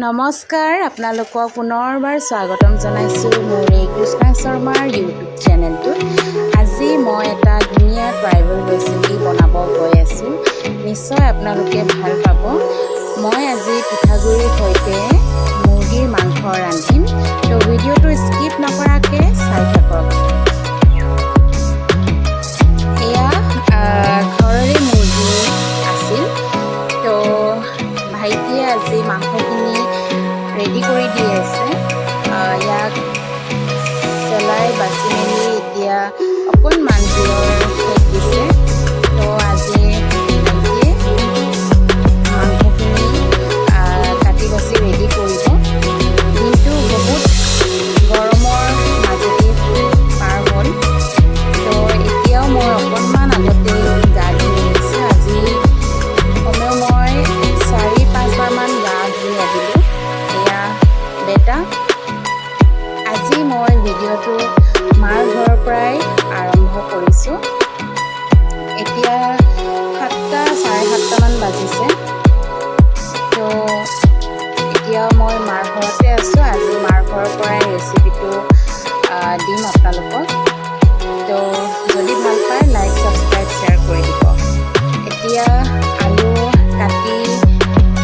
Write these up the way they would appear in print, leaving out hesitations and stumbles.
নমস্কাৰ, আপোনালোকক পুনৰবাৰ স্বাগতম জনাইছোঁ মোৰ এই কৃষ্ণা শৰ্মাৰ ইউটিউব চেনেলটোত। আজি মই এটা ধুনীয়া ট্ৰাইবেল ৰেচিপি বনাব গৈ আছোঁ। নিশ্চয় আপোনালোকে ভাল পাব। মই আজি পিঠাগুড়িৰ সৈতে মুৰ্গীৰ মাংস ৰান্ধিম, তো ভিডিঅ'টো স্কিপ নকৰাকৈ চাই থাকক। এয়া ঘৰৰে মুৰ্গী আছিল, তো ভাইটিয়ে আজি মাংসখিনি ৰেডি কৰি দি আছে। ইয়াক চলাই বাচি মেলি এতিয়া অকণমান জোৰৰ শেষ দিছে। তো আজি ভাইটিয়ে মাংসখিনি কাটি বাচি ৰেডি কৰিব। দিনটো বহুত গৰমৰ মাজেদি পাৰ হ'ল, তো এতিয়াও মই অকণমান আগতে গা ধুই আহিছোঁ। আজি কমেও মই 4-5 বাৰমান গা ধুই আহিলোঁ। এয়া বেটা, আজি মই ভিডিঅ'টো মাৰ ঘৰৰ পৰাই আৰম্ভ কৰিছোঁ। এতিয়া 7-7:30মান বাজিছে, তো এতিয়া মই মাৰ ঘৰতে আছোঁ। আজি মাৰ ঘৰৰ পৰাই ৰেচিপিটো দিম আপোনালোকক। তো যদি ভাল পায় লাইক, ছাবস্ক্ৰাইব, শ্বেয়াৰ কৰি দিব। এতিয়া আলু কাটি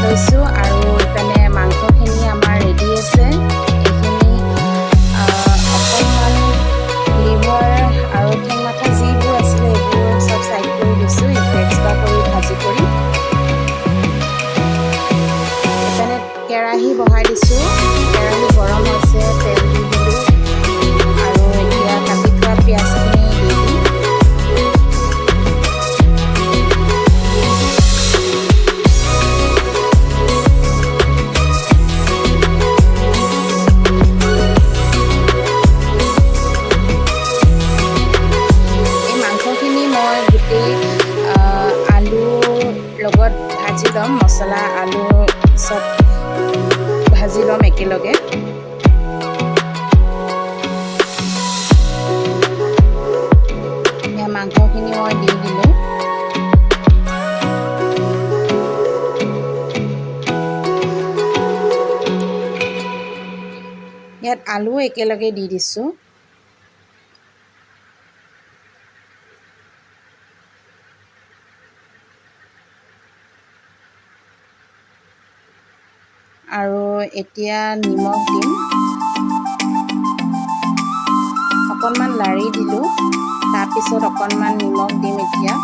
লৈছোঁ আৰু ইপিনে মাংসখিনি আমাৰ ৰেডি আছে। এইখিনি অকণমান লিভাৰ আৰু ঠেং মাথা যিবোৰ আছিলে এইবোৰ চব চাইড কৰি দিছোঁ, এইবোৰ এক্সট্ৰা কৰি ভাজি কৰি। এইপিনে কেৰাহী বহাই দিছোঁ, কেৰাহী গৰম হৈছে, তেল দি দিলোঁ আৰু এতিয়া কাটি থোৱা পিঁয়াজখিনি দি দিম। লগত ভাজি ল'ম, মছলা আলু চব ভাজি ল'ম একেলগে। মাংসখিনি মই দি দিলোঁ। ইয়াত আলু একেলগে দি দিছোঁ। আৰু এতিয়া নিমখ দিম, অকণমান লাৰি দিলোঁ, তাৰপিছত অকণমান নিমখ দিম এতিয়া।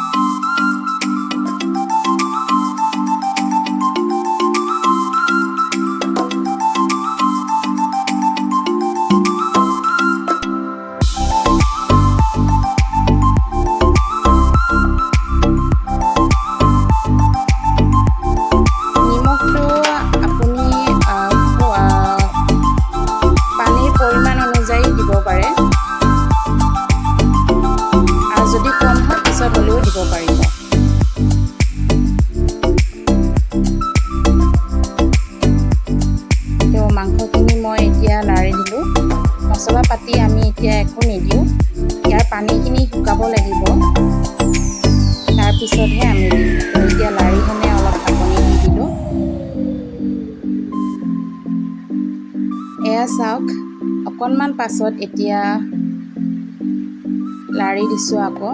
হ'লেও দিব পাৰিব। তো মাংসখিনি মই এতিয়া লাৰি দিলোঁ। মছলা পাতি আমি এতিয়া একো নিদিওঁ, ইয়াৰ পানীখিনি শুকাব লাগিব, তাৰপিছতহে আমি দিম। তো এতিয়া লাৰি কিনে অলপ ঢাকনি দি দিলোঁ। এয়া চাওক, অকণমান পাছত এতিয়া লাৰি দিছোঁ আকৌ।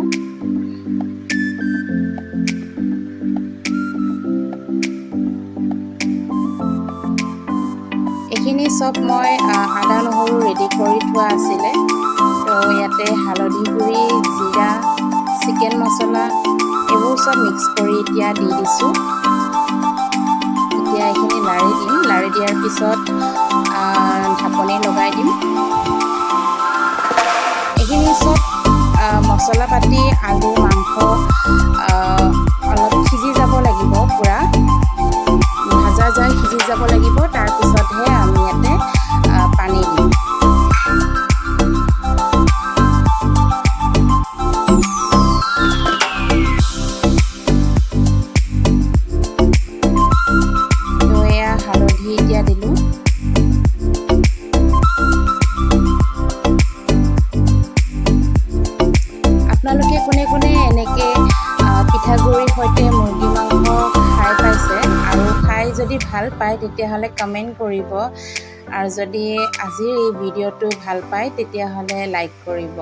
এইখিনি চব মই আদা নহৰু ৰেডি কৰি থোৱা আছিলে, তো ইয়াতে হালধি গুড়ি, জিৰা, চিকেন মছলা এইবোৰ চব মিক্স কৰি এতিয়া দি দিছোঁ। এতিয়া এইখিনি লাৰি দিম, লাৰি দিয়াৰ পিছত ঢাকনি লগাই দিম। এইখিনি চব মছলা পাতি আলু মাংস অলপ সিজি যাব লাগিব, পূৰা ভাজা যায়, সিজি যাব লাগিব। তাৰপিছতহে আমি ইয়াতে পানী দিম। তো এয়া হালধি এতিয়া দিলোঁ। আপোনালোকে কোনে কোনে এনেকৈ পিঠাগুড়িৰ সৈতে মুৰ্গী মাংস খাই পাইছে, আৰু খাই যদি ভাল ভাল পায় তেতিয়াহ'লে কমেণ্ট কৰিব আৰু যদি আজিৰ এই ভিডিঅ'টো ভাল পায় তেতিয়াহ'লে লাইক কৰিব।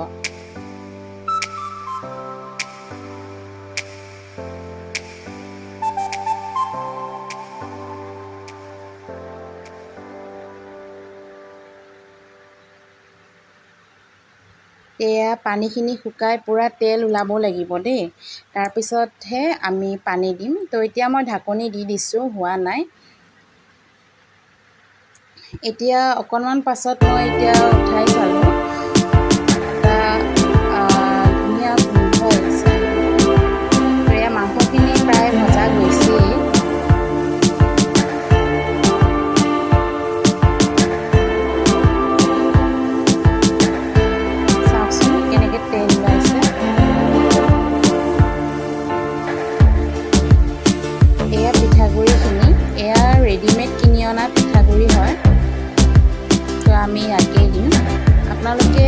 এয়া পানীখিনি শুকাই পুৰা তেল ওলাব লাগিব দেই, তাৰপিছতহে আমি পানী দিম। তো এতিয়া মই ঢাকনি দি দিছোঁ, হোৱা নাই। এতিয়া অকণমান পাছত মই এতিয়া উঠাই চালোঁ, এটা ধুনীয়া গোন্ধ আহিছে। তো এয়া মাংসখিনি প্ৰায় ভজা গৈছেই। চাওকচোন কেনেকৈ তেল ওলাইছে। এয়া পিঠাগুড়িখিনি, এয়া ৰেডিমেড কিনি অনা পিঠাগুড়ি হয়। তো আমি ইয়াকেই দিম। আপোনালোকে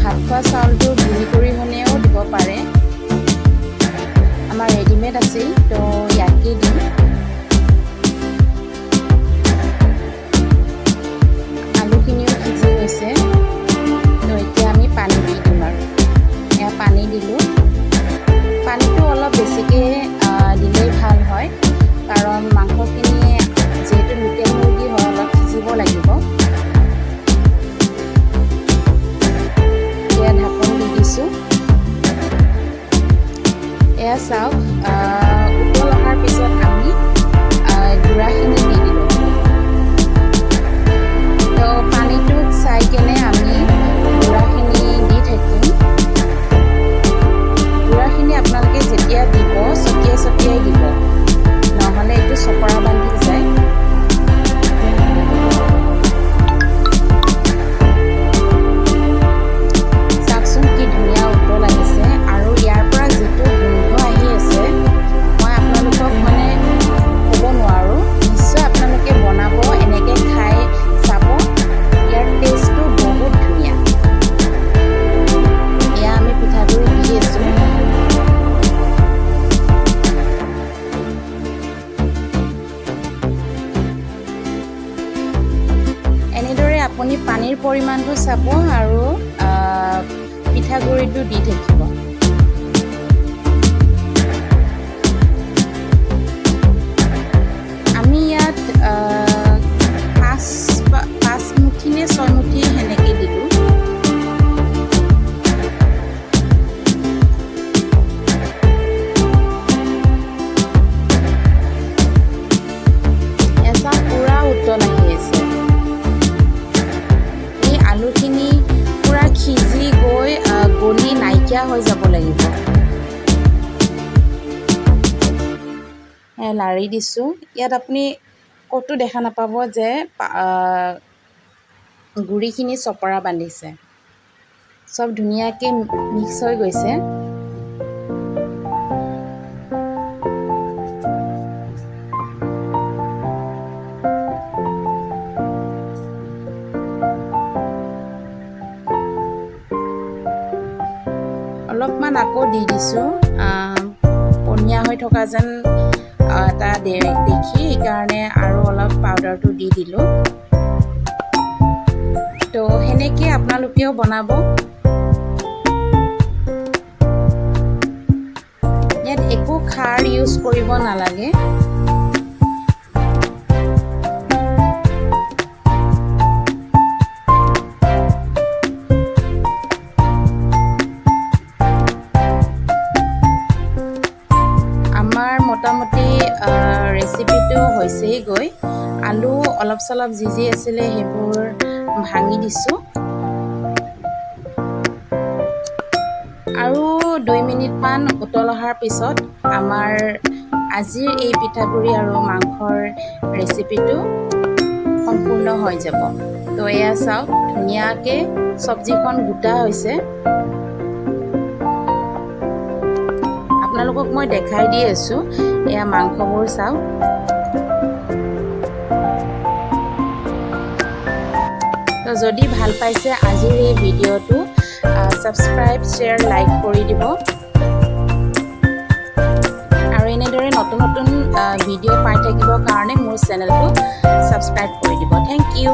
ভাত খোৱা চাউলটো গুড়ি কৰি হ'লেও দিব পাৰে, আমাৰ ৰেডিমেড আছিল, তো ইয়াকেই দিম। আলুখিনিও সিজি গৈছে, তো এতিয়া আমি পানী দি দিম আৰু এয়া পানী দিলোঁ। পানীটো অলপ বেছিকৈ দিলেই ভাল হয়, কাৰণ মাংসখিনি যিহেতু লোকেল মুৰ্গী হয় অলপ সিজিব লাগিব। এয়া ঢাকন দি দিছোঁ। এয়া চাওক, উতল অহাৰ পিছত আমি গুড়াখিনি দি দিলোঁ। তো পানীটোক চাই কেনে আমি গুড়াখিনি দি থাকিম। গুড়াখিনি আপোনালোকে যেতিয়া দিব ছটিয়াই ছটিয়াই দিব, নহ'লে এইটো চপৰা বান্ধি যায়। চাওকচোন কি ধুনীয়া উতল আহিছে, আৰু ইয়াৰ পৰা যিটো গোন্ধ আহি আছে মই আপোনালোকক মানে ক'ব নোৱাৰোঁ। নিশ্চয় আপোনালোকে বনাব, এনেকৈ খাই চাব, ইয়াৰ টেষ্টটো বহুত ধুনীয়া। এয়া আমি পিঠাগুড়ি দি আছোঁ। এনেদৰে আপুনি পানীৰ পৰিমাণটো চাব আৰু পিঠাগুড়িটো দি থাকিব। আমি ইয়াত 5 মুঠি নে 6 মুঠি সেনেকৈ দিলোঁ। এচা পূৰা উতল আহি আছে। এই আলুখিনি পূৰা সিজি গৈ গলি নাইকিয়া হৈ যাব লাগিব। লাৰি দিছোঁ। ইয়াত আপুনি ক'তো দেখা নাপাব যে গুড়িখিনি চপৰা বান্ধিছে, চব ধুনীয়াকৈ মিক্স হৈ গৈছে। অলপমান আকৌ দি দিছোঁ, পনীয়া হৈ থকা যেন এটা দেখি, সেইকাৰণে আৰু অলপ পাউডাৰটো দি দিলোঁ। তো সেনেকৈ আপোনালোকেও বনাব। ইয়াত একো খাৰ ইউজ কৰিব নালাগে। আমাৰ মোটামুটি ৰেচিপিটো হৈছেই গৈ। আলু অলপ চলপ যি আছিলে সেইবোৰ ভাঙি দিছোঁ, আৰু 2 মিনিটমান উতল অহাৰ পিছত আমাৰ আজিৰ এই পিঠাগুড়ি আৰু মাংসৰ ৰেচিপিটো সম্পূৰ্ণ হৈ যাব। তো এয়া চাওক, ধুনীয়াকৈ চব্জিখন গোটা হৈছে। আপোনালোকক মই দেখাই দি আছোঁ, এয়া মাংসবোৰ চাওক। তো যদি ভাল পাইছে আজিৰ এই ভিডিঅ'টো, ছাবস্ক্ৰাইব, শ্বেয়াৰ, লাইক কৰি দিব। আৰু এনেদৰে এনেদৰে নতুন নতুন ভিডিঅ' পাই থাকিবৰ কাৰণে মোৰ চেনেলটো ছাবস্ক্ৰাইব কৰি দিব। Thank U.